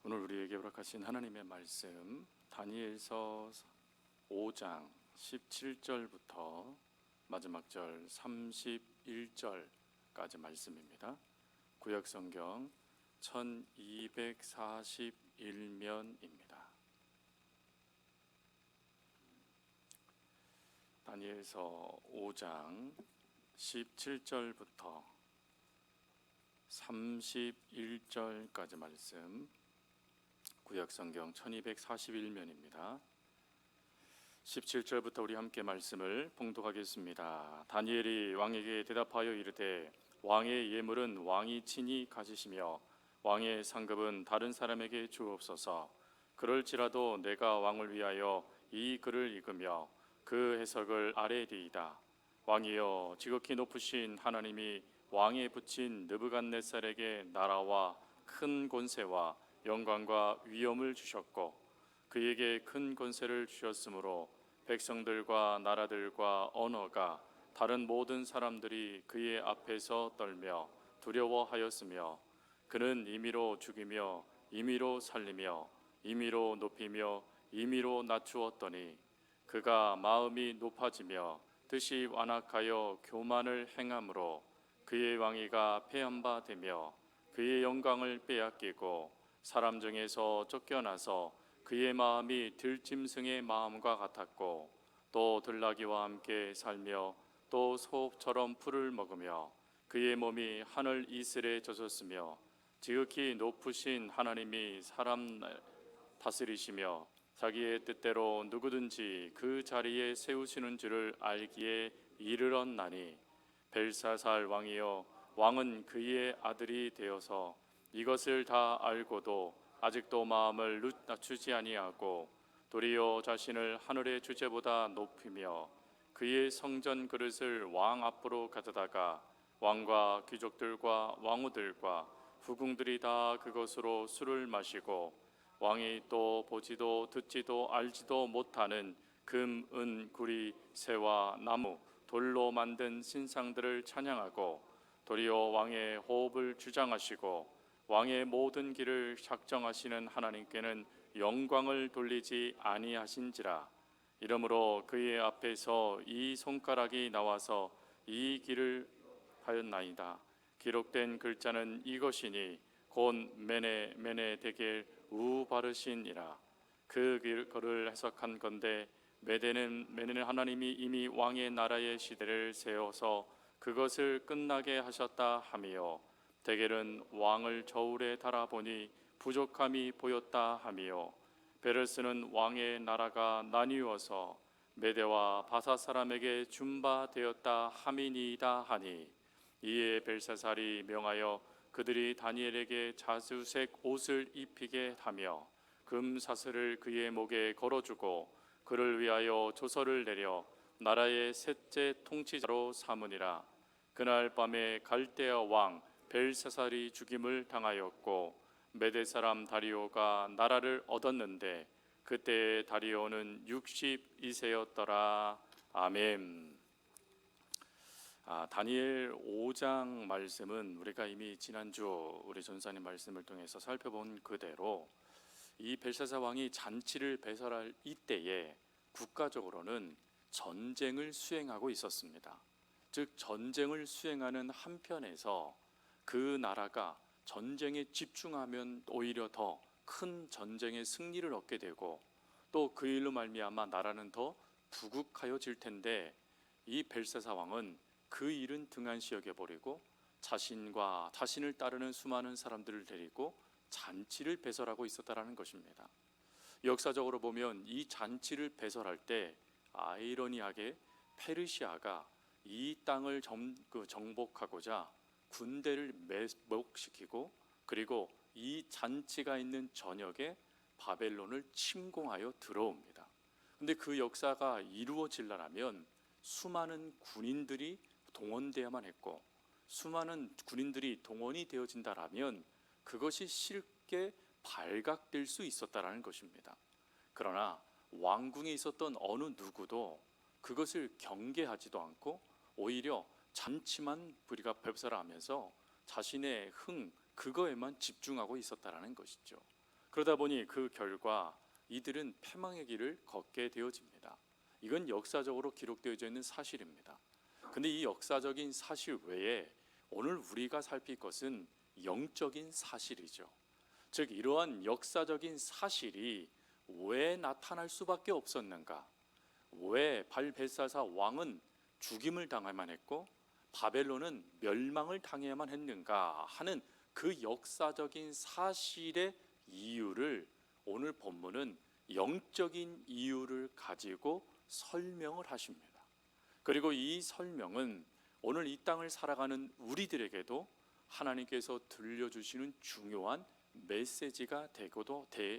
오늘 우리에게 허락하신 하나님의 말씀 다니엘서 5장 17절부터 마지막 절 31절까지 말씀입니다. 구약성경 1241면입니다. 다니엘서 5장 17절부터 31절까지 말씀, 구약성경 1241면입니다. 17절부터 우리 함께 말씀을 봉독하겠습니다. 다니엘이 왕에게 대답하여 이르되, 왕의 예물은 왕이 친히 가지시며 왕의 상급은 다른 사람에게 주옵소서. 그럴지라도 내가 왕을 위하여 이 글을 읽으며 그 해석을 아뢰리이다. 왕이여, 지극히 높으신 하나님이 왕에 붙인 느부갓네살에게 나라와 큰 권세와 영광과 위엄을 주셨고 그에게 큰 권세를 주셨으므로 백성들과 나라들과 언어가 다른 모든 사람들이 그의 앞에서 떨며 두려워하였으며 그는 임의로 죽이며 임의로 살리며 임의로 높이며 임의로 낮추었더니 그가 마음이 높아지며 뜻이 완악하여 교만을 행함으로 그의 왕위가 패한 바 되며 그의 영광을 빼앗기고 사람 중에서 쫓겨나서 그의 마음이 들짐승의 마음과 같았고 또 들나귀와 함께 살며 또 소처럼 풀을 먹으며 그의 몸이 하늘 이슬에 젖었으며 지극히 높으신 하나님이 사람 다스리시며 자기의 뜻대로 누구든지 그 자리에 세우시는 줄을 알기에 이르렀나니 벨사살 왕이여, 왕은 그의 아들이 되어서 이것을 다 알고도 아직도 마음을 낮추지 아니하고 도리어 자신을 하늘의 주제보다 높이며 그의 성전 그릇을 왕 앞으로 가져다가 왕과 귀족들과 왕후들과 후궁들이 다 그것으로 술을 마시고 왕이 또 보지도 듣지도 알지도 못하는 금, 은, 구리, 새와 나무, 돌로 만든 신상들을 찬양하고 도리어 왕의 호흡을 주장하시고 왕의 모든 길을 작정하시는 하나님께는 영광을 돌리지 아니하신지라. 이러므로 그의 앞에서 이 손가락이 나와서 이 길을 하였나이다. 기록된 글자는 이것이니 곧 메네 메네 데겔 우바르신이라. 그 글을 해석한 건데 메네는 하나님이 이미 왕의 나라의 시대를 세워서 그것을 끝나게 하셨다 하며, 데겔은 왕을 저울에 달아보니 부족함이 보였다 하며, 베르스는 왕의 나라가 나뉘어서 메대와 바사 사람에게 준바되었다 함이니이다 하니, 이에 벨사살이 명하여 그들이 다니엘에게 자주색 옷을 입히게 하며 금 사슬을 그의 목에 걸어주고 그를 위하여 조서를 내려 나라의 셋째 통치자로 삼으니라. 그날 밤에 갈대아 왕 벨사살이 죽임을 당하였고 메대 사람 다리오가 나라를 얻었는데 그때의 다리오는 62세였더라. 아멘. 다니엘 5장 말씀은 우리가 이미 지난주 우리 전사님 말씀을 통해서 살펴본 그대로 이 벨사살 왕이 잔치를 배설할 이때에 국가적으로는 전쟁을 수행하고 있었습니다. 즉 전쟁을 수행하는 한편에서 그 나라가 전쟁에 집중하면 오히려 더 큰 전쟁의 승리를 얻게 되고 또 그 일로 말미암아 나라는 더 부국하여질 텐데, 이 벨사살 왕은 그 일은 등한시 여겨버리고 자신과 자신을 따르는 수많은 사람들을 데리고 잔치를 배설하고 있었다라는 것입니다. 역사적으로 보면 이 잔치를 배설할 때 아이러니하게 페르시아가 이 땅을 정복하고자 군대를 매복시키고 그리고 이 잔치가 있는 저녁에 바벨론을 침공하여 들어옵니다. 근데 그 역사가 이루어지려면 수많은 군인들이 동원되어야만 했고, 수많은 군인들이 동원이 되어진다라면 그것이 쉽게 발각될 수 있었다라는 것입니다. 그러나 왕궁에 있었던 어느 누구도 그것을 경계하지도 않고 오히려 잔치만 부리가 배설하면서 자신의 그거에만 집중하고 있었다라는 것이죠. 그러다 보니 그 결과 이들은 패망의 길을 걷게 되어집니다. 이건 역사적으로 기록되어져 있는 사실입니다. 근데 이 역사적인 사실 외에 오늘 우리가 살필 것은 영적인 사실이죠. 즉 이러한 역사적인 사실이 왜 나타날 수밖에 없었는가? 왜 발벨사사 왕은 죽임을 당해야만 했고 바벨론은 멸망을 당해야만 했는가 하는 그 역사적인 사실의 이유를 오늘 본문은 영적인 이유를 가지고 설명을 하십니다. 그리고 이 설명은 오늘 이 땅을 살아가는 우리들에게도 하나님께서 들려주시는 중요한 메시지가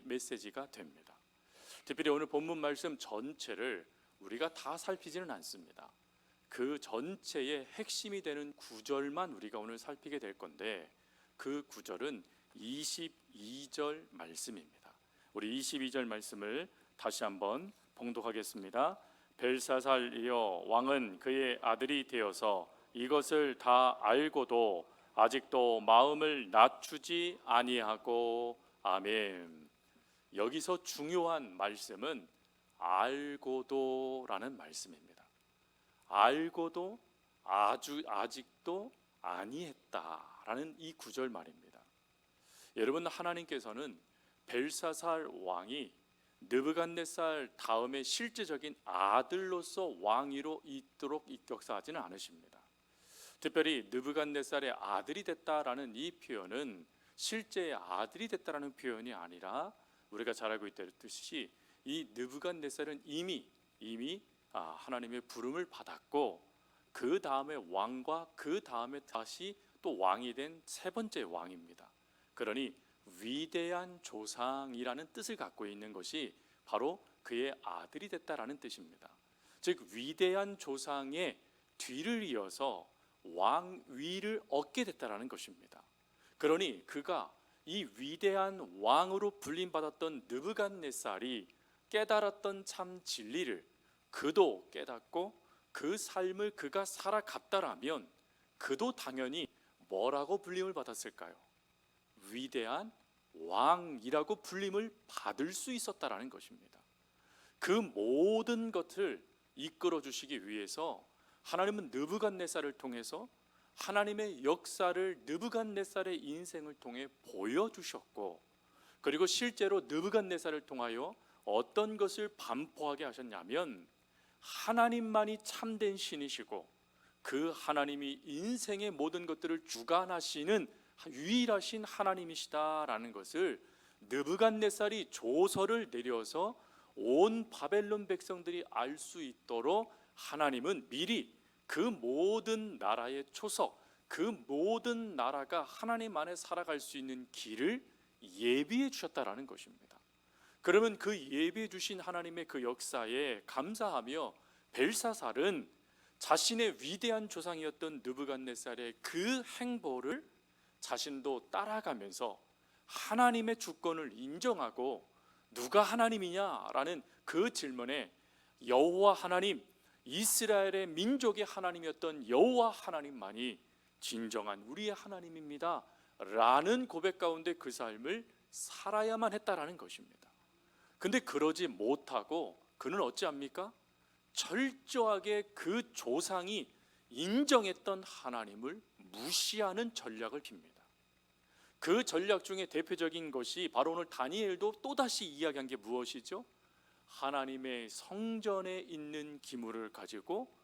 메시지가 됩니다. 특별히 오늘 본문 말씀 전체를 우리가 다 살피지는 않습니다. 그 전체의 핵심이 되는 구절만 우리가 오늘 살피게 될 건데 그 구절은 22절 말씀입니다. 우리 22절 말씀을 다시 한번 봉독하겠습니다. 벨사살이여 왕은 그의 아들이 되어서 이것을 다 알고도 아직도 마음을 낮추지 아니하고 아멘. 여기서 중요한 말씀은 알고도라는 말씀입니다. 알고도 아직도 아니했다라는 이 구절 말입니다. 여러분, 하나님께서는 벨사살 왕이 느부갓네살 다음에 실제적인 아들로서 왕위로 있도록 역사하지는 않으십니다. 특별히 느부갓네살의 아들이 됐다라는 이 표현은 실제의 아들이 됐다라는 표현이 아니라 우리가 잘 알고 있듯이 이 느부갓네살은 이미 하나님의 부름을 받았고 그 다음에 왕과 그 다음에 다시 또 왕이 된 세 번째 왕입니다. 그러니 위대한 조상이라는 뜻을 갖고 있는 것이 바로 그의 아들이 됐다라는 뜻입니다. 즉 위대한 조상의 뒤를 이어서 왕위를 얻게 됐다라는 것입니다. 그러니 그가 이 위대한 왕으로 불림받았던 느부갓네살이 깨달았던 참 진리를 그도 깨닫고 그 삶을 그가 살아갔다라면 그도 당연히 뭐라고 불림을 받았을까요? 위대한 왕이라고 불림을 받을 수 있었다라는 것입니다. 그 모든 것을 이끌어 주시기 위해서 하나님은 느부갓네살을 통해서 하나님의 역사를 느부갓네살의 인생을 통해 보여주셨고 그리고 실제로 느부갓네살을 통하여 어떤 것을 반포하게 하셨냐면 하나님만이 참된 신이시고 그 하나님이 인생의 모든 것들을 주관하시는 유일하신 하나님이시다라는 것을 느부갓네살이 조서를 내려서 온 바벨론 백성들이 알 수 있도록 하나님은 미리 그 모든 나라의 초석, 그 모든 나라가 하나님 안에 살아갈 수 있는 길을 예비해 주셨다라는 것입니다. 그러면 그 예비해 주신 하나님의 그 역사에 감사하며 벨사살은 자신의 위대한 조상이었던 느부갓네살의 그 행보를 자신도 따라가면서 하나님의 주권을 인정하고 누가 하나님이냐라는 그 질문에 여호와 하나님, 이스라엘의 민족의 하나님이었던 여호와 하나님만이 진정한 우리의 하나님입니다 라는 고백 가운데 그 삶을 살아야만 했다라는 것입니다. 근데 그러지 못하고 그는 어찌합니까? 철저하게 그 조상이 인정했던 하나님을 무시하는 전략을 핍니다. 그 전략 중에 대표적인 것이 바로 오늘 다니엘도 또다시 이야기한 게 무엇이죠? 하나님의 성전에 있는 기물을 가지고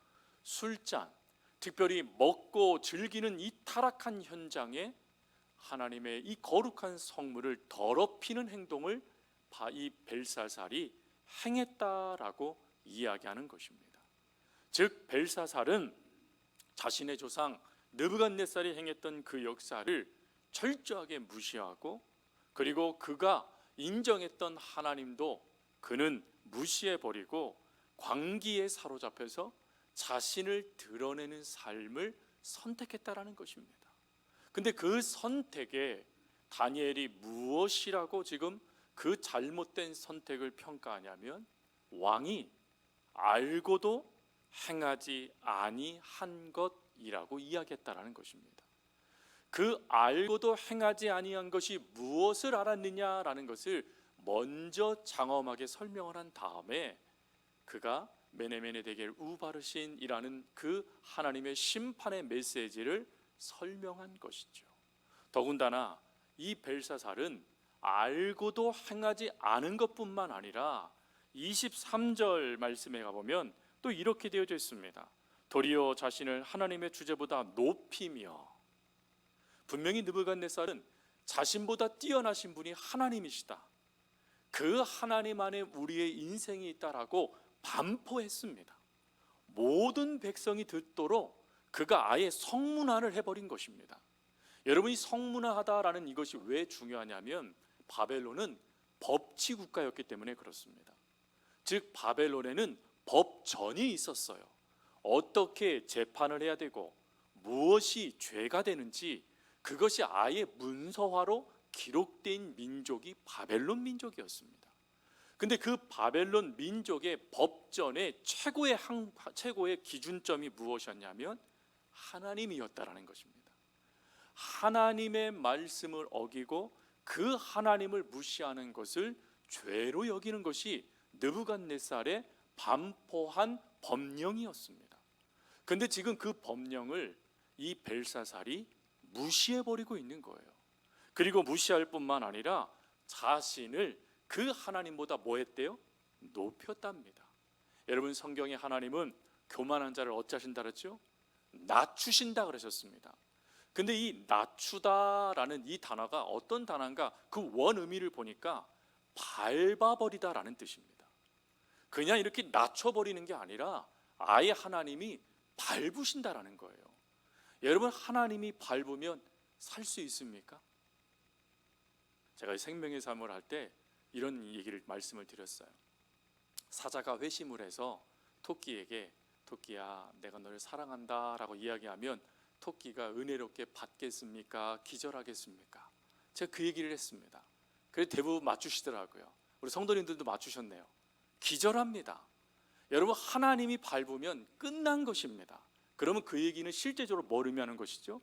술잔, 특별히 먹고 즐기는 이 타락한 현장에 하나님의 이 거룩한 성물을 더럽히는 행동을 이 벨사살이 행했다라고 이야기하는 것입니다. 즉 벨사살은 자신의 조상 느부갓네살이 행했던 그 역사를 철저하게 무시하고 그리고 그가 인정했던 하나님도 그는 무시해버리고 광기에 사로잡혀서 자신을 드러내는 삶을 선택했다라는 것입니다. 근데 그 선택에 다니엘이 무엇이라고 지금 그 잘못된 선택을 평가하냐면 왕이 알고도 행하지 아니한 것이라고 이야기했다라는 것입니다. 그 알고도 행하지 아니한 것이 무엇을 알았느냐라는 것을 먼저 장엄하게 설명을 한 다음에 그가 메네메네 데겔 우바르신이라는 그 하나님의 심판의 메시지를 설명한 것이죠. 더군다나 이 벨사살은 알고도 행하지 않은 것뿐만 아니라 23절 말씀에 가보면 또 이렇게 되어져 있습니다. 도리어 자신을 하나님의 주제보다 높이며, 분명히 느부갓네살은 자신보다 뛰어나신 분이 하나님이시다, 그 하나님 안에 우리의 인생이 있다라고 반포했습니다. 모든 백성이 듣도록 그가 아예 성문화를 해버린 것입니다. 여러분이 성문화하다라는 이것이 왜 중요하냐면 바벨론은 법치 국가였기 때문에 그렇습니다. 즉 바벨론에는 법전이 있었어요. 어떻게 재판을 해야 되고 무엇이 죄가 되는지 그것이 아예 문서화로 기록된 민족이 바벨론 민족이었습니다. 근데 그 바벨론 민족의 법전의 최고의 기준점이 무엇이었냐면 하나님이었다라는 것입니다. 하나님의 말씀을 어기고 그 하나님을 무시하는 것을 죄로 여기는 것이 느부갓네살의 반포한 법령이었습니다. 근데 지금 그 법령을 이 벨사살이 무시해버리고 있는 거예요. 그리고 무시할 뿐만 아니라 자신을 그 하나님보다 뭐 했대요? 높였답니다. 여러분, 성경의 하나님은 교만한 자를 어찌하신다 그랬죠? 낮추신다 그러셨습니다. 근데 이 낮추다라는 이 단어가 어떤 단어인가, 그 원 의미를 보니까 밟아버리다라는 뜻입니다. 그냥 이렇게 낮춰버리는 게 아니라 아예 하나님이 밟으신다라는 거예요. 여러분, 하나님이 밟으면 살 수 있습니까? 제가 생명의 삶을 할 때 이런 말씀을 드렸어요. 사자가 회심을 해서 토끼에게 토끼야 내가 너를 사랑한다 라고 이야기하면 토끼가 은혜롭게 받겠습니까? 기절하겠습니까? 제가 그 얘기를 했습니다. 그래서 대부분 맞추시더라고요. 우리 성도님들도 맞추셨네요. 기절합니다. 여러분, 하나님이 밟으면 끝난 것입니다. 그러면 그 얘기는 실제적으로 뭘 의미하는 것이죠?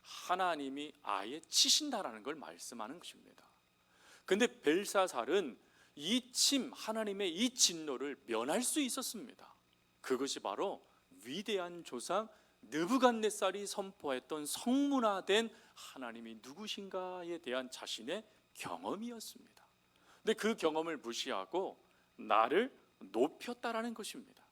하나님이 아예 치신다라는 걸 말씀하는 것입니다. 근데 벨사살은 하나님의 이 진노를 면할 수 있었습니다. 그것이 바로 위대한 조상 느부갓네살이 선포했던 성문화된 하나님이 누구신가에 대한 자신의 경험이었습니다. 근데 그 경험을 무시하고 나를 높였다라는 것입니다.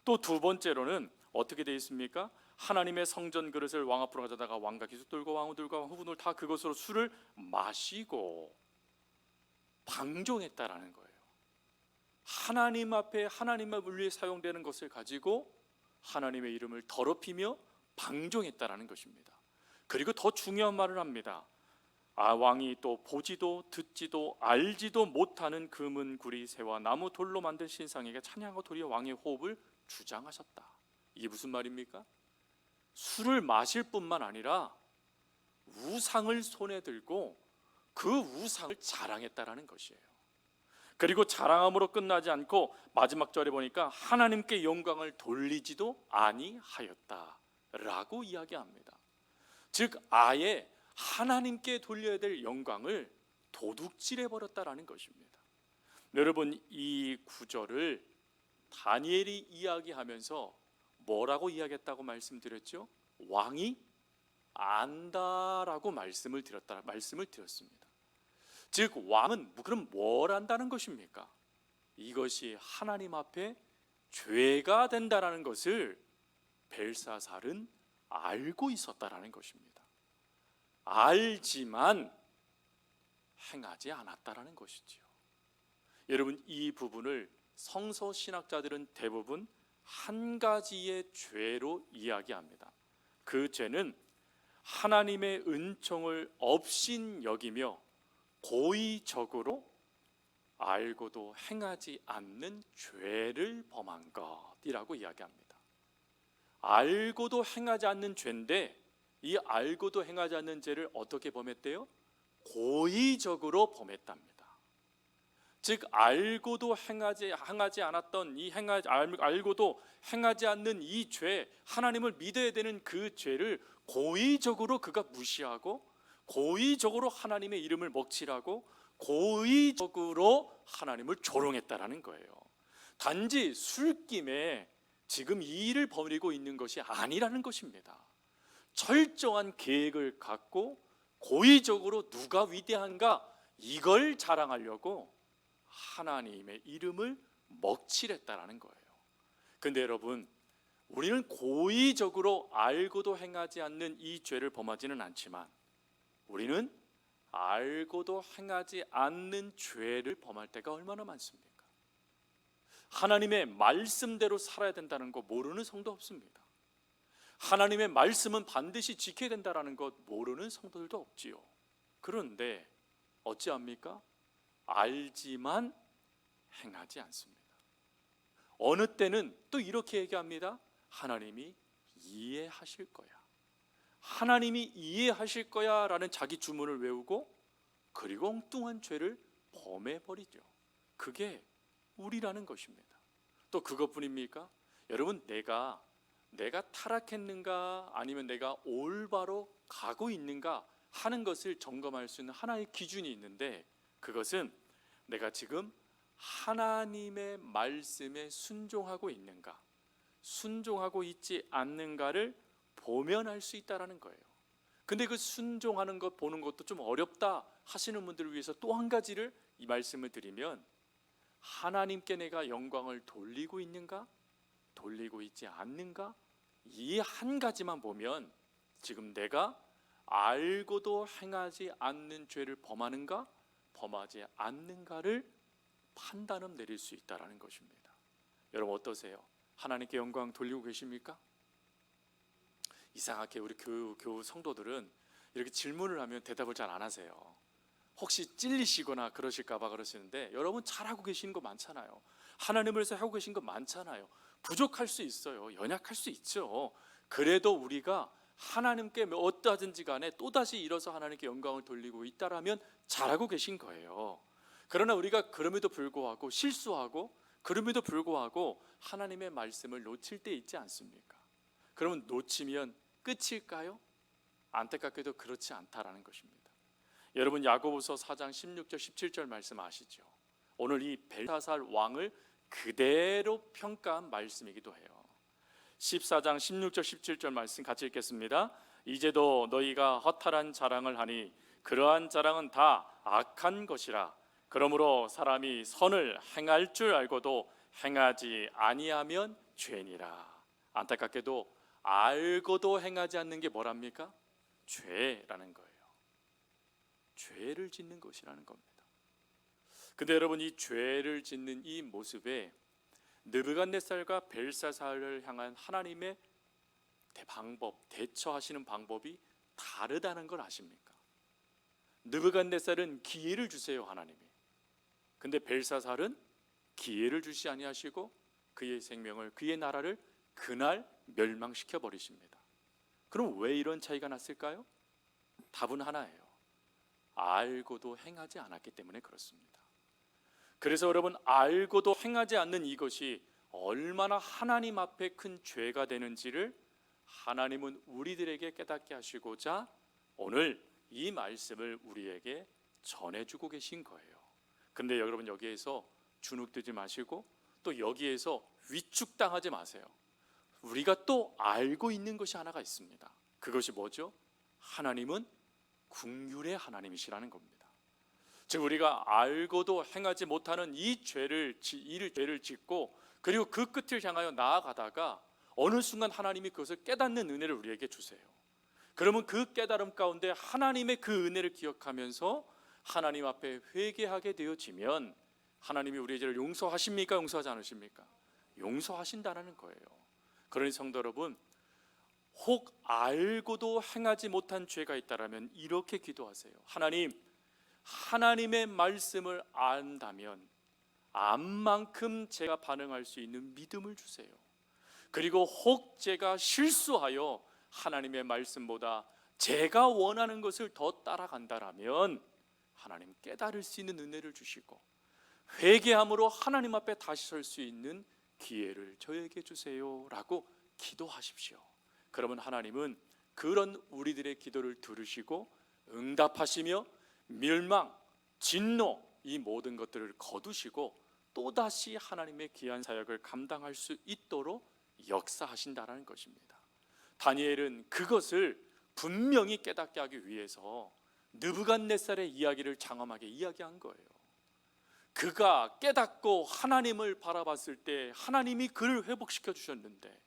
또 두 번째로는 어떻게 되어 있습니까? 하나님의 성전 그릇을 왕 앞으로 가져다가 왕과 기숙들과 왕후들과 후군들 다 그것으로 술을 마시고 방종했다라는 거예요. 하나님 앞에 하나님의 물리에 사용되는 것을 가지고 하나님의 이름을 더럽히며 방종했다라는 것입니다. 그리고 더 중요한 말을 합니다. 왕이 또 보지도 듣지도 알지도 못하는 금은 구리 새와 나무 돌로 만든 신상에게 찬양하고 도리어 왕의 호흡을 주장하셨다. 이게 무슨 말입니까? 술을 마실 뿐만 아니라 우상을 손에 들고 그 우상을 자랑했다라는 것이에요. 그리고 자랑함으로 끝나지 않고 마지막 절에 보니까 하나님께 영광을 돌리지도 아니하였다라고 이야기합니다. 즉 아예 하나님께 돌려야 될 영광을 도둑질해 버렸다라는 것입니다. 여러분, 이 구절을 다니엘이 이야기하면서 뭐라고 이야기했다고 말씀드렸죠? 왕이 안다라고 말씀을 드렸습니다. 즉 왕은 그럼 뭘 안다는 것입니까? 이것이 하나님 앞에 죄가 된다라는 것을 벨사살은 알고 있었다라는 것입니다. 알지만 행하지 않았다라는 것이지요. 여러분, 이 부분을 성서 신학자들은 대부분 한 가지의 죄로 이야기합니다. 그 죄는 하나님의 은총을 업신 여기며 고의적으로 알고도 행하지 않는 죄를 범한 것이라고 이야기합니다. 알고도 행하지 않는 죄인데 이 알고도 행하지 않는 죄를 어떻게 범했대요? 고의적으로 범했답니다. 즉 알고도 행하지 않았던 알고도 행하지 않는 이 죄, 하나님을 믿어야 되는 그 죄를 고의적으로 그가 무시하고 고의적으로 하나님의 이름을 먹칠하고 고의적으로 하나님을 조롱했다라는 거예요. 단지 술김에 지금 이 일을 벌이고 있는 것이 아니라는 것입니다. 철저한 계획을 갖고 고의적으로 누가 위대한가 이걸 자랑하려고 하나님의 이름을 먹칠했다라는 거예요. 근데 여러분, 우리는 고의적으로 알고도 행하지 않는 이 죄를 범하지는 않지만 우리는 알고도 행하지 않는 죄를 범할 때가 얼마나 많습니까? 하나님의 말씀대로 살아야 된다는 거 모르는 성도 없습니다. 하나님의 말씀은 반드시 지켜야 된다는 것 모르는 성도들도 없지요. 그런데 어찌합니까? 알지만 행하지 않습니다. 어느 때는 또 이렇게 얘기합니다. 하나님이 이해하실 거야. 하나님이 이해하실 거야 라는 자기 주문을 외우고 그리고 엉뚱한 죄를 범해버리죠. 그게 우리라는 것입니다. 또 그것뿐입니까? 여러분, 내가 타락했는가 아니면 내가 올바로 가고 있는가 하는 것을 점검할 수 있는 하나의 기준이 있는데, 그것은 내가 지금 하나님의 말씀에 순종하고 있는가 순종하고 있지 않는가를 보면 알 수 있다는 거예요. 근데 그 순종하는 것 보는 것도 좀 어렵다 하시는 분들을 위해서 또 한 가지를 이 말씀을 드리면, 하나님께 내가 영광을 돌리고 있는가 돌리고 있지 않는가 이 한 가지만 보면 지금 내가 알고도 행하지 않는 죄를 범하는가 범하지 않는가를 판단을 내릴 수 있다는 것입니다. 여러분 어떠세요? 하나님께 영광 돌리고 계십니까? 이상하게 우리 교우 성도들은 이렇게 질문을 하면 대답을 잘 안 하세요. 혹시 찔리시거나 그러실까 봐 그러시는데, 여러분 잘하고 계시는 거 많잖아요. 하나님을 위해서 하고 계신 거 많잖아요. 부족할 수 있어요. 연약할 수 있죠. 그래도 우리가 하나님께 어떠하든지 간에 또다시 일어서 하나님께 영광을 돌리고 있다라면 잘하고 계신 거예요. 그러나 우리가 그럼에도 불구하고 실수하고 그럼에도 불구하고 하나님의 말씀을 놓칠 때 있지 않습니까? 그러면 놓치면 끝일까요? 안타깝게도 그렇지 않다라는 것입니다. 여러분 야고보서 4장 16절 17절 말씀 아시죠? 오늘 이 벨사살 왕을 그대로 평가한 말씀이기도 해요. 14장 16절 17절 말씀 같이 읽겠습니다. 이제도 너희가 허탈한 자랑을 하니 그러한 자랑은 다 악한 것이라. 그러므로 사람이 선을 행할 줄 알고도 행하지 아니하면 죄니라. 안타깝게도 알고도 행하지 않는 게 뭐랍니까? 죄라는 거예요. 죄를 짓는 것이라는 겁니다. 근데 여러분, 이 죄를 짓는 이 모습에 느부갓네살과 벨사살을 향한 하나님의 대처하시는 방법이 다르다는 걸 아십니까? 느부갓네살은 기회를 주세요, 하나님이. 근데 벨사살은 기회를 주시 아니하시고 그의 생명을, 그의 나라를 그날 멸망시켜 버리십니다. 그럼 왜 이런 차이가 났을까요? 답은 하나예요. 알고도 행하지 않았기 때문에 그렇습니다. 그래서 여러분, 알고도 행하지 않는 이것이 얼마나 하나님 앞에 큰 죄가 되는지를 하나님은 우리들에게 깨닫게 하시고자 오늘 이 말씀을 우리에게 전해주고 계신 거예요. 근데 여러분, 여기에서 주눅들지 마시고 또 여기에서 위축당하지 마세요. 우리가 또 알고 있는 것이 하나가 있습니다. 그것이 뭐죠? 하나님은 긍휼의 하나님이시라는 겁니다. 즉 우리가 알고도 행하지 못하는 이 죄를 짓고 그리고 그 끝을 향하여 나아가다가 어느 순간 하나님이 그것을 깨닫는 은혜를 우리에게 주세요. 그러면 그 깨달음 가운데 하나님의 그 은혜를 기억하면서 하나님 앞에 회개하게 되어지면 하나님이 우리의 죄를 용서하십니까? 용서하지 않으십니까? 용서하신다는 거예요. 그러니 성도 여러분, 혹 알고도 행하지 못한 죄가 있다라면 이렇게 기도하세요. 하나님, 하나님의 말씀을 안다면 암만큼 제가 반응할 수 있는 믿음을 주세요. 그리고 혹 제가 실수하여 하나님의 말씀보다 제가 원하는 것을 더 따라간다라면 하나님 깨달을 수 있는 은혜를 주시고 회개함으로 하나님 앞에 다시 설 수 있는 기회를 저에게 주세요 라고 기도하십시오. 그러면 하나님은 그런 우리들의 기도를 들으시고 응답하시며 멸망, 진노 이 모든 것들을 거두시고 또다시 하나님의 귀한 사역을 감당할 수 있도록 역사하신다라는 것입니다. 다니엘은 그것을 분명히 깨닫게 하기 위해서 느부갓네살의 이야기를 장엄하게 이야기한 거예요. 그가 깨닫고 하나님을 바라봤을 때 하나님이 그를 회복시켜 주셨는데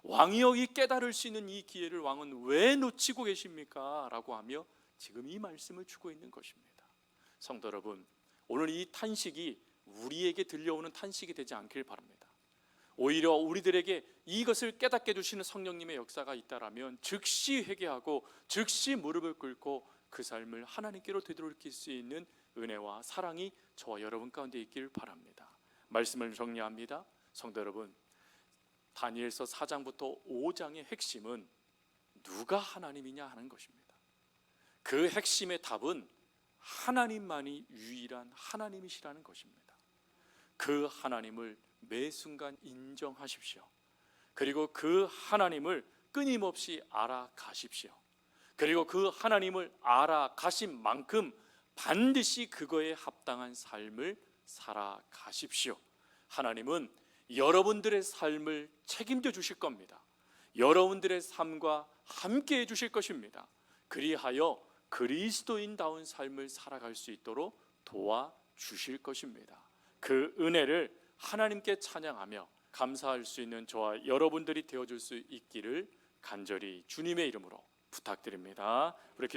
왕이여 이 깨달을 수 있는 이 기회를 왕은 왜 놓치고 계십니까? 라고 하며 지금 이 말씀을 주고 있는 것입니다. 성도 여러분, 오늘 이 탄식이 우리에게 들려오는 탄식이 되지 않길 바랍니다. 오히려 우리들에게 이것을 깨닫게 해주시는 성령님의 역사가 있다라면 즉시 회개하고 즉시 무릎을 꿇고 그 삶을 하나님께로 되돌릴 수 있는 은혜와 사랑이 저와 여러분 가운데 있길 바랍니다. 말씀을 정리합니다. 성도 여러분, 다니엘서 4장부터 5장의 핵심은 누가 하나님이냐 하는 것입니다. 그 핵심의 답은 하나님만이 유일한 하나님이시라는 것입니다. 그 하나님을 매 순간 인정하십시오. 그리고 그 하나님을 끊임없이 알아가십시오. 그리고 그 하나님을 알아가신 만큼 반드시 그거에 합당한 삶을 살아가십시오. 하나님은 여러분들의 삶을 책임져 주실 겁니다. 여러분들의 삶과 함께 해 주실 것입니다. 그리하여 그리스도인다운 삶을 살아갈 수 있도록 도와주실 것입니다. 그 은혜를 하나님께 찬양하며 감사할 수 있는 저와 여러분들이 되어줄 수 있기를 간절히 주님의 이름으로 부탁드립니다. 우리